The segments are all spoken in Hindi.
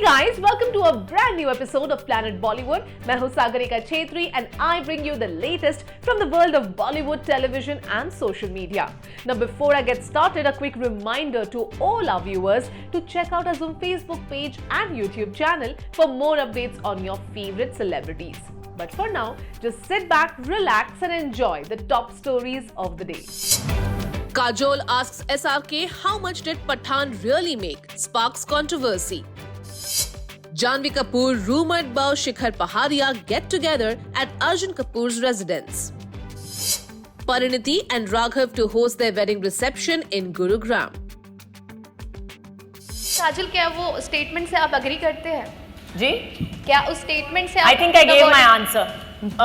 guys, welcome to a brand new episode of Planet Bollywood. मैं हूँ Sagarika Chhetri and I bring you the latest from the world of Bollywood television and social media. Now before I get started, a quick reminder to all our viewers to check out our Zoom Facebook page and YouTube channel for more updates on your favorite celebrities. But for now, just sit back, relax and enjoy the top stories of the day. Kajol asks SRK how much did Pathaan really make? Sparks controversy. Janhvi Kapoor rumored bow Shikhar Paharia get together at Arjun Kapoor's residence. Pariniti and Raghav to host their wedding reception in Gurugram. काजल, क्या वो स्टेटमेंट से आप अग्री करते हैं? जी? क्या उस स्टेटमेंट से आप I think I gave my answer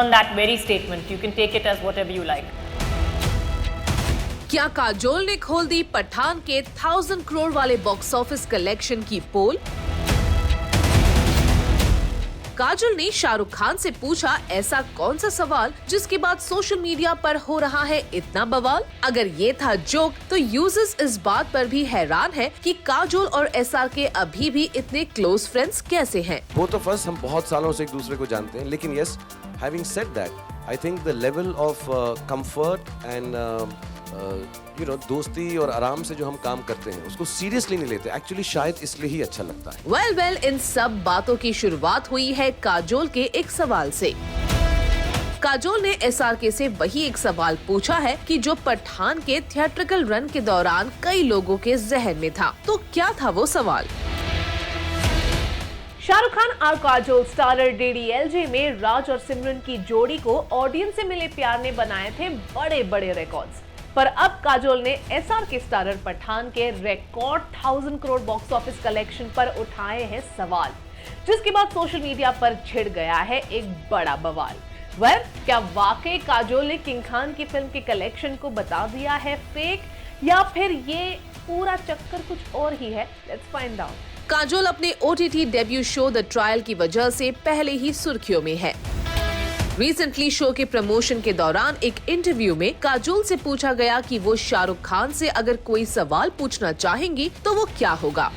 on that very statement. You can take it as whatever you like. क्या काजोल ने खोल दी पठान के 1000 करोड़ वाले बॉक्स ऑफिस कलेक्शन की पोल? काजोल ने शाहरुख खान से पूछा ऐसा कौन सा सवाल जिसके बाद सोशल मीडिया पर हो रहा है इतना बवाल? अगर ये था जोक तो यूजर्स इस बात पर भी हैरान है कि काजोल और SRK अभी भी इतने क्लोज फ्रेंड्स कैसे हैं? बोथ ऑफ अस हम बहुत सालों से एक दूसरे को जानते हैं, लेकिन yes, having said that, I think the level of comfort and दोस्ती और आराम से जो हम काम करते हैं उसको सीरियसली नहीं लेते, एक्चुअली शायद इसलिए ही अच्छा लगता है। वेल, इन सब बातों की शुरुआत हुई है काजोल के एक सवाल से। काजोल ने SRK से वही एक सवाल पूछा है कि जो पठान के थिएट्रिकल रन के दौरान कई लोगों के जहन में था, तो क्या था वो सवाल? शाहरुख खान और काजोल स्टारर DDLJ में राज और सिमरन की जोड़ी को ऑडियंस से मिले प्यार ने बनाए थे बड़े बड़े रिकॉर्ड्स। पर अब काजोल ने SRK स्टारर पठान के record 1000 crore box office collection पर उठाए हैं सवाल, जिसके बाद सोशल मीडिया पर छिड़ गया है एक बड़ा बवाल। क्या वाकई काजोल ने किंग खान की फिल्म के कलेक्शन को बता दिया है फेक, या फिर ये पूरा चक्कर कुछ और ही है? Let's find out. काजोल अपने OTT debut show the trial की वजह से पहले ही सुर्खियों में है। रिसेंटली शो के प्रमोशन के दौरान एक इंटरव्यू में काजोल से पूछा गया कि वो शाहरुख खान से अगर कोई सवाल पूछना चाहेंगी तो वो क्या होगा।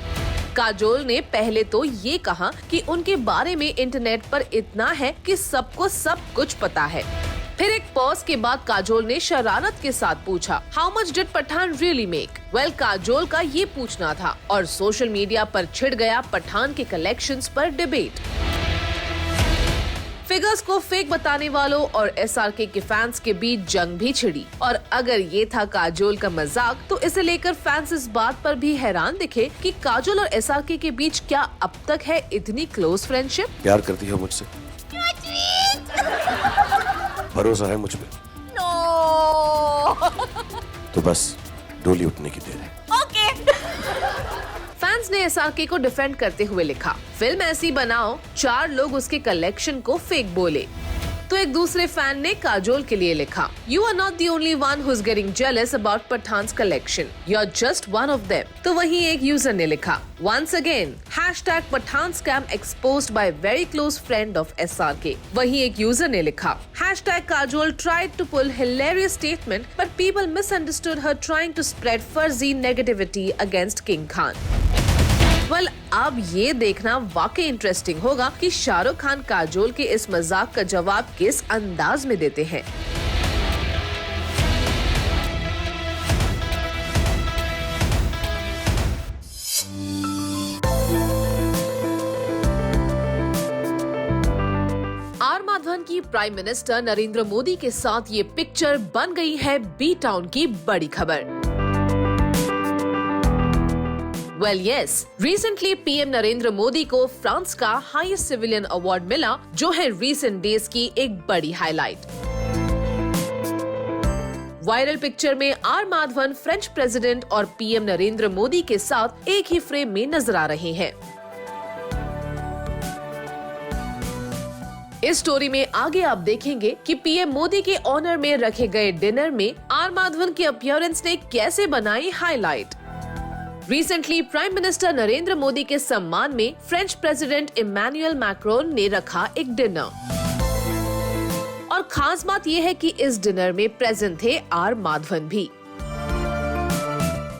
काजोल ने पहले तो ये कहा कि उनके बारे में इंटरनेट पर इतना है कि सबको सब कुछ पता है। फिर एक पॉज के बाद काजोल ने शरारत के साथ पूछा how much did Pathaan really make? Kajol का ये पूछना था और सोशल मीडिया पर छिड़ गया पठान के कलेक्शंस पर डिबेट। फिगर्स को फेक बताने वालों और SRK के फैंस के बीच जंग भी छिड़ी। और अगर ये था काजोल का मजाक, तो इसे लेकर फैंस इस बात पर भी हैरान दिखे कि काजोल और SRK के बीच क्या अब तक है इतनी क्लोज फ्रेंडशिप? प्यार करती हो मुझसे? भरोसा है मुझ पे? तो बस डोली उठने की देर है। फैंस ने SRK को डिफेंड करते हुए लिखा, फिल्म ऐसी बनाओ 4 लोग उसके कलेक्शन को फेक बोले। तो एक दूसरे फैन ने काजोल के लिए लिखा, you are not the only one who is getting jealous about Pathaan's collection, you are just one of them. तो वहीं एक यूजर ने लिखा, once again #Pathaan scam exposed by very close friend of SRK। वहीं एक यूजर ने लिखा, #Kajol tried to pull hilarious statement but people misunderstood her trying to spread fuzzy negativity against King Khan। अब ये देखना वाकई इंटरेस्टिंग होगा कि शाहरुख खान काजोल के इस मजाक का जवाब किस अंदाज में देते हैं। आर माधवन की प्राइम मिनिस्टर नरेंद्र मोदी के साथ ये पिक्चर बन गई है बी टाउन की बड़ी खबर। रिसेंटली PM नरेंद्र मोदी को फ्रांस का हाईएस्ट सिविलियन अवार्ड मिला, जो है रीसेंट डेज की एक बड़ी हाईलाइट। वायरल पिक्चर में आर माधवन फ्रेंच प्रेसिडेंट और PM नरेंद्र मोदी के साथ एक ही फ्रेम में नजर आ रहे हैं। इस स्टोरी में आगे आप देखेंगे कि PM मोदी के ऑनर में रखे गए डिनर में आर माधवन की अपीयरेंस ने कैसे बनाई highlight. Recently prime minister Narendra Modi के सम्मान में फ्रेंच प्रेसिडेंट इमैनुअल मैक्रोन ने रखा एक डिनर, और खास बात यह है कि इस डिनर में प्रेजेंट थे आर माधवन भी।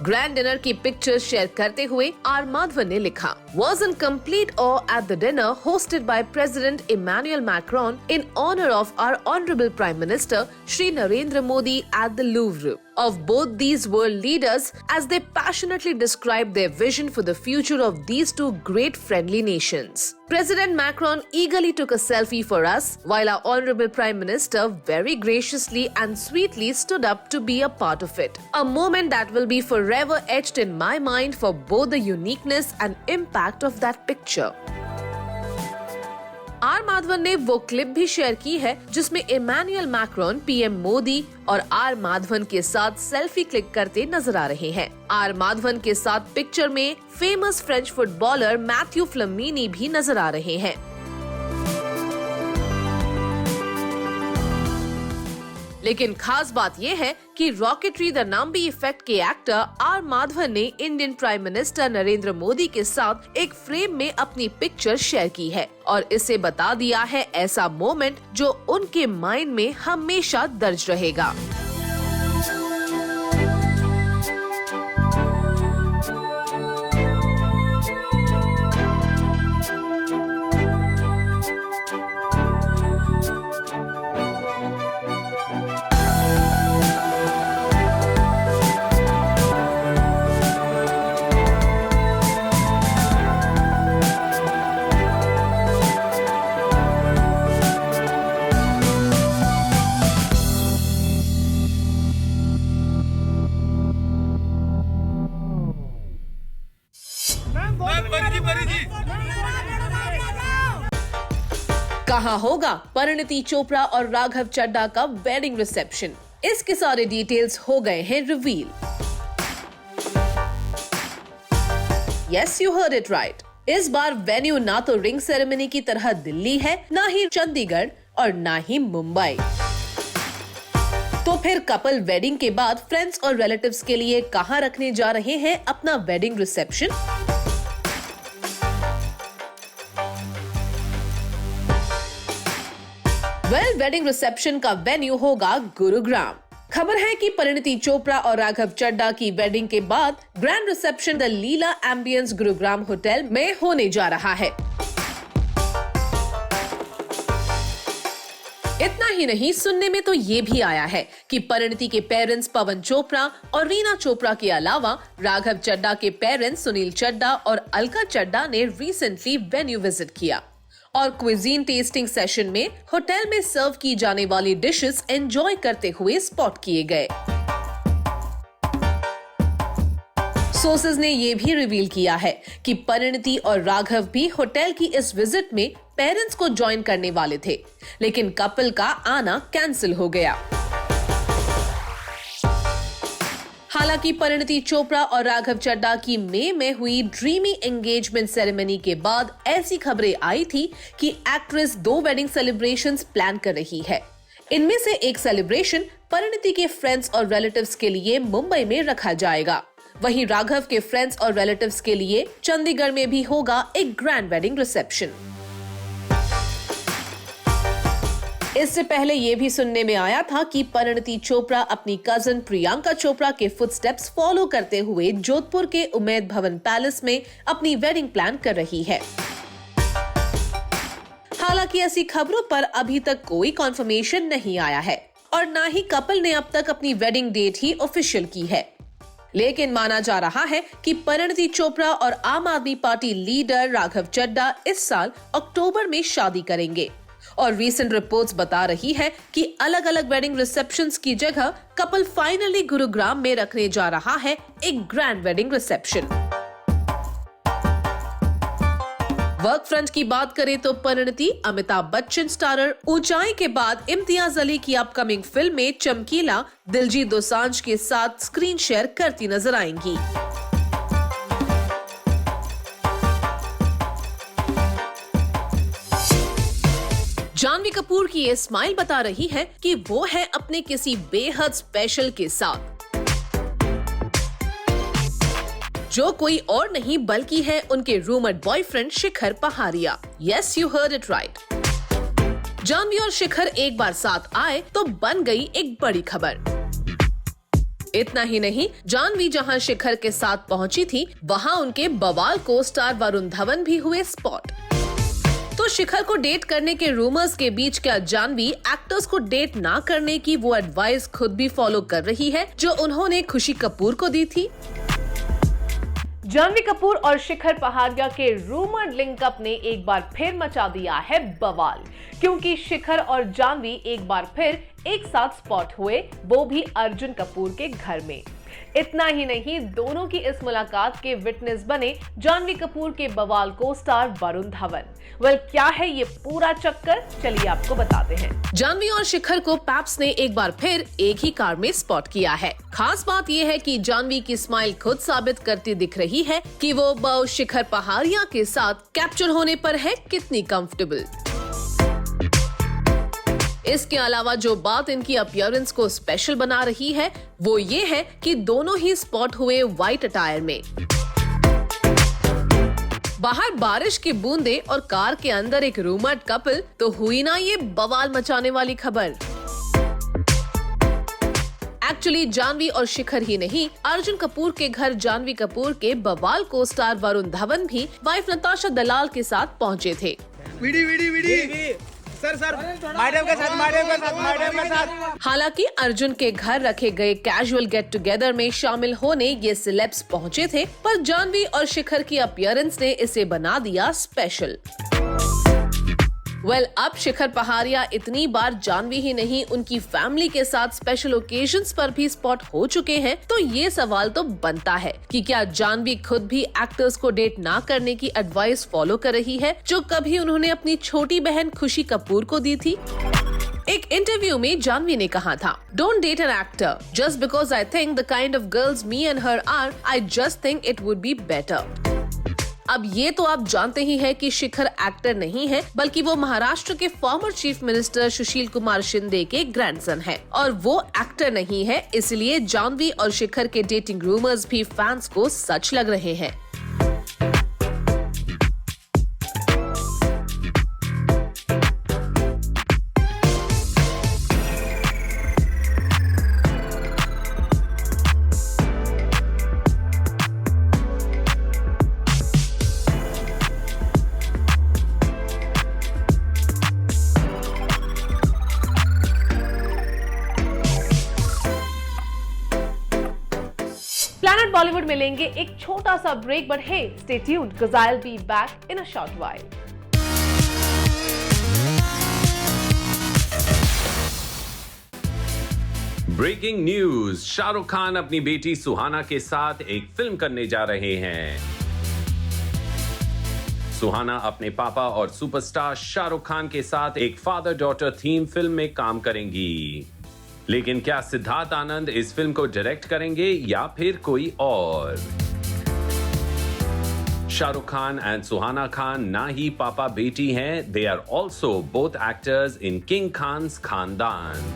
ग्रैंड डिनर की पिक्चर शेयर करते हुए आर माधवन ने लिखा, Was in complete awe at the dinner hosted by President Emmanuel Macron in honor of our Honorable Prime Minister Shri Narendra Modi at the Louvre. Of both these world leaders as they passionately described their vision for the future of these two great friendly nations. President Macron eagerly took a selfie for us, while our Honorable Prime Minister very graciously and sweetly stood up to be a part of it. A moment that will be forever etched in my mind for both the uniqueness and impact of that picture. R Madhavan ने वो क्लिप भी शेयर की है जिसमें इमैनुअल मैक्रोन पीएम मोदी और आर माधवन के साथ सेल्फी क्लिक करते नजर आ रहे हैं। आर माधवन के साथ पिक्चर में फेमस फ्रेंच फुटबॉलर मैथ्यू फ्लेमिनी भी नजर आ रहे हैं। लेकिन खास बात यह है कि रॉकेटरी द नंबी इफेक्ट के एक्टर आर माधवन ने Indian prime minister Narendra Modi के साथ एक फ्रेम में अपनी पिक्चर शेयर की है और इसे बता दिया है ऐसा मोमेंट जो उनके माइंड में हमेशा दर्ज रहेगा। कहाँ होगा परिणीति चोपड़ा और राघव चड्ढा का वेडिंग रिसेप्शन? इसके सारे डिटेल्स हो गए हैं reveal. Yes, you heard it right. इस बार वेन्यू ना तो रिंग सेरेमनी की तरह दिल्ली है, ना ही चंडीगढ़ और ना ही मुंबई। तो फिर कपल वेडिंग के बाद फ्रेंड्स और रिलेटिव्स के लिए कहाँ रखने जा रहे हैं अपना वेडिंग रिसेप्शन? वेडिंग रिसेप्शन का वेन्यू होगा गुरुग्राम। खबर है कि परिणीति चोपड़ा और राघव चड्ढा की वेडिंग के बाद grand reception the Leela ambience Gurugram hotel में होने जा रहा है। इतना ही नहीं, सुनने में तो ये भी आया है कि परिणीति के पेरेंट्स पवन चोपड़ा और रीना चोपड़ा के अलावा राघव चड्ढा के पेरेंट्स सुनील चड्ढा और अलका चड्ढा ने रिसेंटली वेन्यू विजिट किया और क्विजीन टेस्टिंग सेशन में होटल में सर्व की जाने वाली डिशेस एंजॉय करते हुए स्पॉट किए गए। सोर्सेज ने ये भी रिवील किया है कि परिणीति और राघव भी होटल की इस विजिट में पेरेंट्स को ज्वाइन करने वाले थे, लेकिन कपल का आना कैंसिल हो गया। हालांकि परिणीति चोपड़ा और राघव चड्ढा की मई में हुई ड्रीमी एंगेजमेंट सेरेमनी के बाद ऐसी खबरें आई थी कि एक्ट्रेस 2 वेडिंग सेलिब्रेशंस प्लान कर रही है। इनमें से एक सेलिब्रेशन परिणीति के फ्रेंड्स और रिलेटिव्स के लिए मुंबई में रखा जाएगा, वहीं राघव के फ्रेंड्स और रिलेटिव्स के लिए चंडीगढ़ में भी होगा एक ग्रैंड वेडिंग रिसेप्शन। इससे पहले ये भी सुनने में आया था कि परिणीति चोपड़ा अपनी कजन प्रियंका चोपड़ा के फुटस्टेप्स फॉलो करते हुए जोधपुर के उम्मेद भवन पैलेस में अपनी वेडिंग प्लान कर रही है। हालांकि ऐसी खबरों पर अभी तक कोई कंफर्मेशन नहीं आया है और ना ही कपल ने अब तक अपनी वेडिंग डेट ही ऑफिशियल की है, लेकिन माना जा रहा है कि परिणीति चोपड़ा और आम आदमी पार्टी लीडर राघव चड्ढा इस साल अक्टूबर में शादी करेंगे और रीसेंट रिपोर्ट्स बता रही है कि अलग अलग वेडिंग रिसेप्शंस की जगह कपल फाइनली गुरुग्राम में रखने जा रहा है एक grand wedding reception. Work front की बात करें तो परिणीति अमिताभ बच्चन स्टारर ऊंचाई के बाद इम्तियाज अली की अपकमिंग फिल्म में चमकीला दिलजीत दोसांझ के साथ स्क्रीन शेयर करती नजर आएंगी। जानवी कपूर की ये स्माइल बता रही है कि वो है अपने किसी बेहद स्पेशल के साथ, जो कोई और नहीं बल्कि है उनके rumoured boyfriend Shikhar Pahariya. Yes, you heard it right. Janhvi और शिखर एक बार साथ आए तो बन गई एक बड़ी खबर। इतना ही नहीं, जानवी जहां शिखर के साथ पहुंची थी, वहां उनके बवाल को स्टार वरुण धवन भी हुए स्पॉट। तो शिखर को डेट करने के रूमर्स के बीच क्या जानवी एक्टर्स को डेट ना करने की वो एडवाइस खुद भी फॉलो कर रही है जो उन्होंने खुशी कपूर को दी थी? जानवी कपूर और शिखर पहाड़िया के रूमर्ड लिंकअप ने एक बार फिर मचा दिया है बवाल, क्योंकि शिखर और जानवी एक बार फिर एक साथ स्पॉट हुए, वो भी अर्जुन कपूर के घर में। इतना ही नहीं, दोनों की इस मुलाकात के विटनेस बने जानवी कपूर के बवाल को स्टार वरुण धवन। वेल, क्या है ये पूरा चक्कर, चलिए आपको बताते हैं। जानवी और शिखर को पैप्स ने एक बार फिर एक ही कार में स्पॉट किया है। खास बात यह है कि जानवी की स्माइल खुद साबित करती दिख रही है कि वो बॉ शिखर पहाड़िया के साथ कैप्चर होने पर है कितनी कंफर्टेबल। इसके अलावा जो बात इनकी अपीयरेंस को स्पेशल बना रही है वो ये है कि दोनों ही स्पॉट हुए व्हाइट अटायर में। बाहर बारिश की बूंदे और कार के अंदर एक रूमर्ड कपल, तो हुई ना ये बवाल मचाने वाली खबर। एक्चुअली जानवी और शिखर ही नहीं, अर्जुन कपूर के घर जानवी कपूर के बवाल को स्टार वरुण धवन भी वाइफ नताशा दलाल के साथ पहुंचे थे। सर मैडम के साथ। हालांकि अर्जुन के घर रखे गए कैजुअल गेट टुगेदर में शामिल होने ये सेलेब्स पहुंचे थे, पर जानवी और शिखर की अपीयरेंस ने इसे बना दिया स्पेशल। वेल, अब शिखर पहाड़िया इतनी बार जानवी ही नहीं, उनकी फैमिली के साथ स्पेशल ओकेजन्स पर भी स्पॉट हो चुके हैं, तो ये सवाल तो बनता है कि क्या जानवी खुद भी एक्टर्स को डेट ना करने की एडवाइस फॉलो कर रही है जो कभी उन्होंने अपनी छोटी बहन खुशी कपूर को दी थी। एक इंटरव्यू में जानवी ने कहा था, don't date an actor just because I think the kind of girls me and her are, I just think it would be better. अब ये तो आप जानते ही हैं कि शिखर एक्टर नहीं है, बल्कि वो महाराष्ट्र के former chief minister Sushil Kumar Shinde के ग्रैंडसन है, और वो एक्टर नहीं है, इसलिए जानवी और शिखर के डेटिंग रूमर्स भी फैंस को सच लग रहे हैं। प्लैनेट बॉलीवुड में लेंगे एक छोटा सा break, but hey, stay tuned because I will be back in a short while. Breaking news, Shahrukh Khan अपनी बेटी सुहाना के साथ एक फिल्म करने जा रहे हैं। सुहाना अपने पापा और सुपरस्टार शाहरुख खान के साथ एक फादर डॉटर थीम फिल्म में काम करेंगी। लेकिन क्या सिद्धार्थ आनंद इस फिल्म को डायरेक्ट करेंगे या फिर कोई और? शाहरुख खान एंड सुहाना खान ना ही पापा बेटी हैं, they are also both actors in King Khan's खानदान।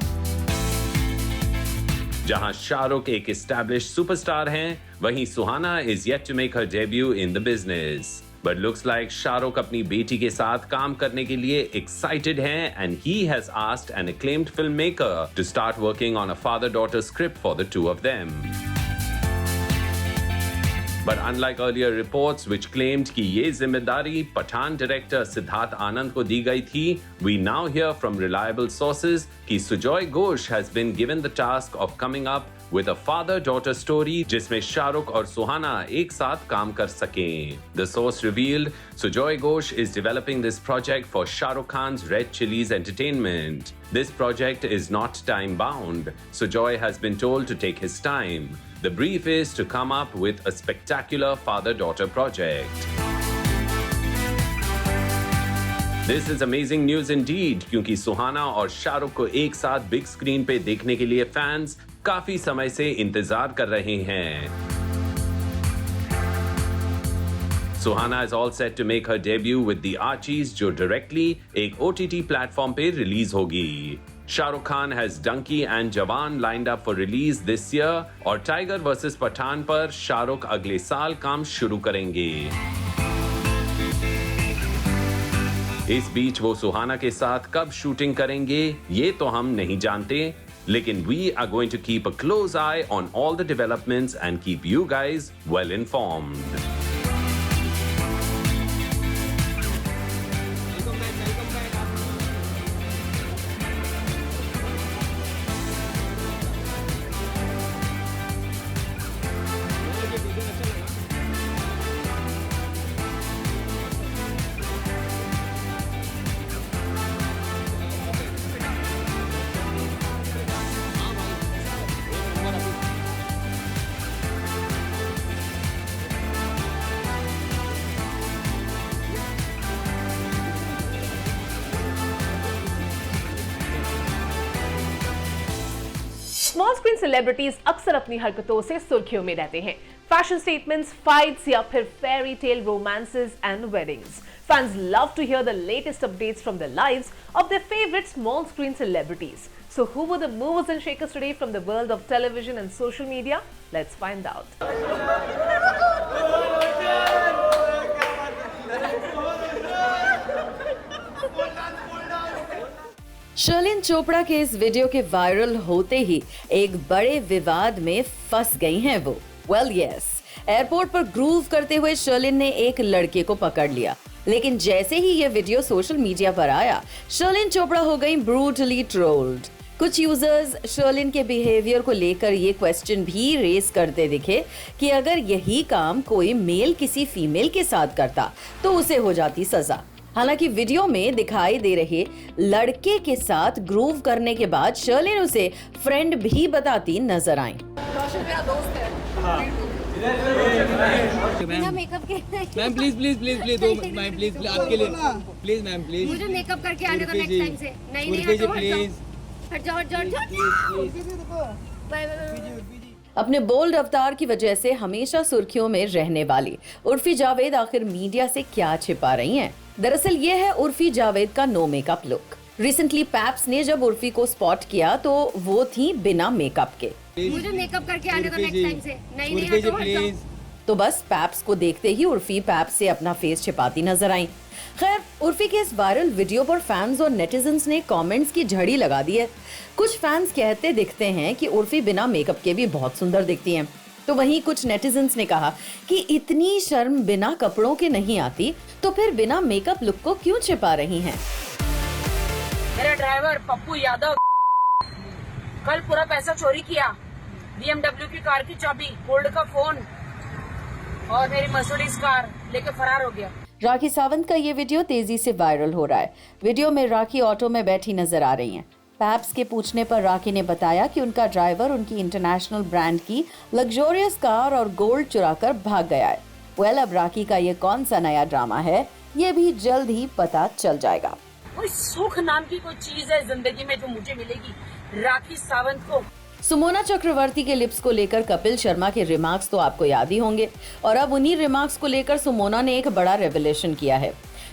जहां शाहरुख एक एस्टैब्लिश्ड सुपरस्टार हैं, वहीं Suhana is yet to make her debut in the business. But looks like Shahrukh अपनी बेटी के साथ काम करने के लिए excited हैं, and he has asked an acclaimed filmmaker to start working on a father-daughter script for the two of them. But unlike earlier reports which claimed कि ये जिम्मेदारी पठान डायरेक्टर सिद्धार्थ आनंद को दी गई थी, we now hear from reliable sources कि Sujoy Ghosh has been given the task of coming up with a father-daughter story जिसमें शाहरुख और सुहाना एक साथ काम कर सकें. The source revealed Sujoy Ghosh is developing this project for Shahrukh Khan's Red Chillies Entertainment. This project is not time-bound. Sujoy has been told to take his time. The brief is to come up with a spectacular father-daughter project. This is amazing news indeed, क्योंकि सुहाना और शाहरुख को एक साथ बिग स्क्रीन पे देखने के लिए फैंस काफी समय से इंतजार कर रहे हैं. सुहाना is all set to make her debut with The Archies, जो डायरेक्टली एक OTT प्लेटफॉर्म पे रिलीज होगी. Shahrukh Khan has Dunki and जवान lined up for release this year, और टाइगर वर्सेस पठान पर शाहरुख अगले साल काम शुरू करेंगे. इस बीच वो सुहाना के साथ कब शूटिंग करेंगे ये तो हम नहीं जानते, लेकिन we are going to keep a close eye on all the developments and keep you guys well informed. Small screen celebrities अक्सर अपनी हरकतों से सुर्खियों में रहते हैं। फैशन स्टेटमेंट्स, फाइट्स या फिर fairy tale romances and weddings. Fans love to hear the latest updates from the lives of their favorite small screen celebrities. So who were the movers and shakers today from the world of television and social media? Let's find out. Sherlyn Chopra के इस वीडियो के वायरल होते ही एक बड़े विवाद में फंस गई हैं वो। वेल यस, एयरपोर्ट पर ग्रूव करते हुए शर्लिन ने एक लड़के को पकड़ लिया, लेकिन जैसे ही ये वीडियो सोशल मीडिया पर आया, शर्लिन चोपड़ा हो गई ब्रूटली ट्रोल्ड। कुछ यूजर्स शर्लिन के बिहेवियर को लेकर ये क्वेश्चन भी रेज करते दिखे कि अगर यही काम कोई मेल किसी फीमेल के साथ करता तो उसे हो जाती सजा। हालांकि वीडियो में दिखाई दे रहे लड़के के साथ ग्रूव करने के बाद शर्लिन उसे फ्रेंड भी बताती नजर आई। बिना मेकअप के ma'am please please please please दो मैम प्लीज आपके लिए प्लीज मैम प्लीज मुझे मेकअप करके आने का नेक्स्ट टाइम से। नहीं प्लीज हट जाओ अपने बोल्ड अवतार की वजह से हमेशा सुर्खियों में रहने वाली उर्फी जावेद आखिर मीडिया से क्या छिपा रही हैं? दरअसल ये है उर्फी जावेद का no makeup look. Recently paps ने जब उर्फी को स्पॉट किया तो वो थी बिना मेकअप के। मुझे मेकअप करके आने का नेक्स्ट टाइम से। नहीं तो बस पैप्स को देखते ही उर्फी पैप्स से अपना फेस छिपाती नजर आई। खैर, उर्फी के इस वायरल वीडियो पर फैंस और नेटिजन्स ने कमेंट्स की झड़ी लगा दी है। कुछ फैंस कहते दिखते हैं कि उर्फी बिना मेकअप के भी बहुत सुंदर दिखती हैं, तो वहीं कुछ नेटिजन्स ने कहा कि इतनी शर्म बिना कपड़ों के नहीं आती, तो फिर बिना मेकअप लुक को क्यों छिपा रही हैं? मेरा ड्राइवर पप्पू यादव कल पूरा पैसा चोरी किया, BMW की कार की चाबी, गोल्ड का फोन और मेरी मर्सिडीज कार लेके फरार हो गया। राखी सावंत का ये वीडियो तेजी से वायरल हो रहा है। वीडियो में राखी ऑटो में बैठी नजर आ रही हैं। पैप्स के पूछने पर राखी ने बताया कि उनका ड्राइवर उनकी इंटरनेशनल ब्रांड की लग्जोरियस कार और गोल्ड चुराकर भाग गया है। वेल, अब राखी का ये कौन सा नया ड्रामा है, ये भी जल्द ही पता चल जाएगा। कोई सुख नाम की कोई चीज है जिंदगी में जो मुझे मिलेगी राखी सावंत को। सुमोना चक्रवर्ती के लिप्स को लेकर कपिल शर्मा के रिमार्क्स तो आपको याद ही होंगे, और अब उन्हीं रिमार्क्स को लेकर सुमोना ने एक बड़ा रेवलेशन किया है।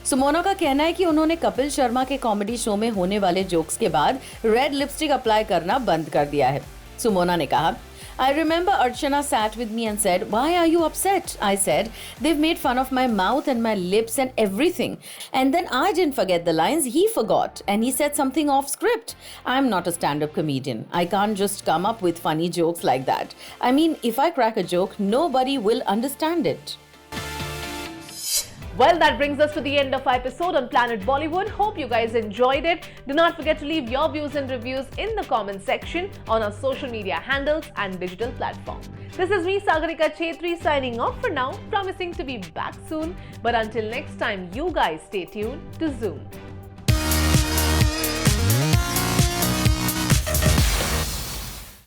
सुमोना का कहना है कि उन्होंने कपिल शर्मा के कॉमेडी शो में होने वाले जोक्स के बाद रेड लिपस्टिक अप्लाई करना बंद कर दिया है। सुमोना ने कहा, I remember Archana sat with me and said, "Why are you upset?" I said, "They've made fun of my mouth and my lips and everything." And then I didn't forget the lines, he forgot. And he said something off script. I'm not a stand-up comedian. I can't just come up with funny jokes like that. I mean, if I crack a joke, nobody will understand it. Well, that brings us to the end of our episode on Planet Bollywood. Hope you guys enjoyed it. Do not forget to leave your views and reviews in the comment section on our social media handles and digital platforms. This is me, Sagarika Chetri, signing off for now, promising to be back soon. But until next time, you guys stay tuned to Zoom.